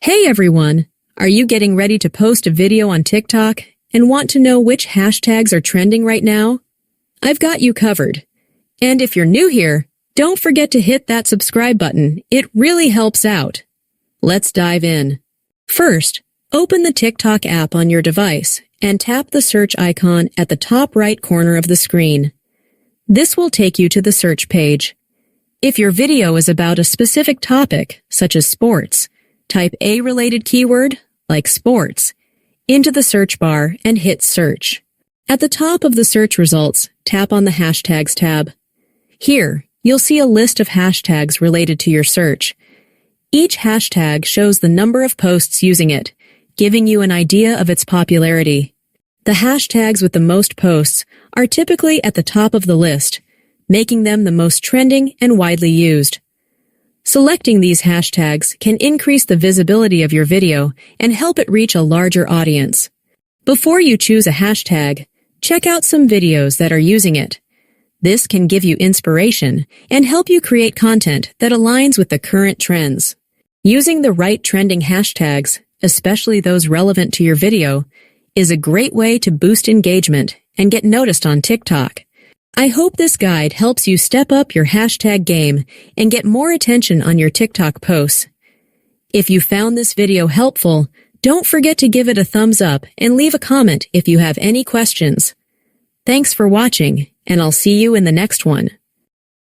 Hey everyone! Are you getting ready to post a video on TikTok and want to know which hashtags are trending right now? I've got you covered. And if you're new here, don't forget to hit that subscribe button. It really helps out. Let's dive in. First, open the TikTok app on your device and tap the search icon at the top right corner of the screen. This will take you to the search page. If your video is about a specific topic, such as sports, type a related keyword, like sports, into the search bar and hit search. At the top of the search results, tap on the hashtags tab. Here, you'll see a list of hashtags related to your search. Each hashtag shows the number of posts using it, giving you an idea of its popularity. The hashtags with the most posts are typically at the top of the list, making them the most trending and widely used. Selecting these hashtags can increase the visibility of your video and help it reach a larger audience. Before you choose a hashtag, check out some videos that are using it. This can give you inspiration and help you create content that aligns with the current trends. Using the right trending hashtags, especially those relevant to your video, is a great way to boost engagement and get noticed on TikTok. I hope this guide helps you step up your hashtag game and get more attention on your TikTok posts. If you found this video helpful, don't forget to give it a thumbs up and leave a comment if you have any questions. Thanks for watching, and I'll see you in the next one.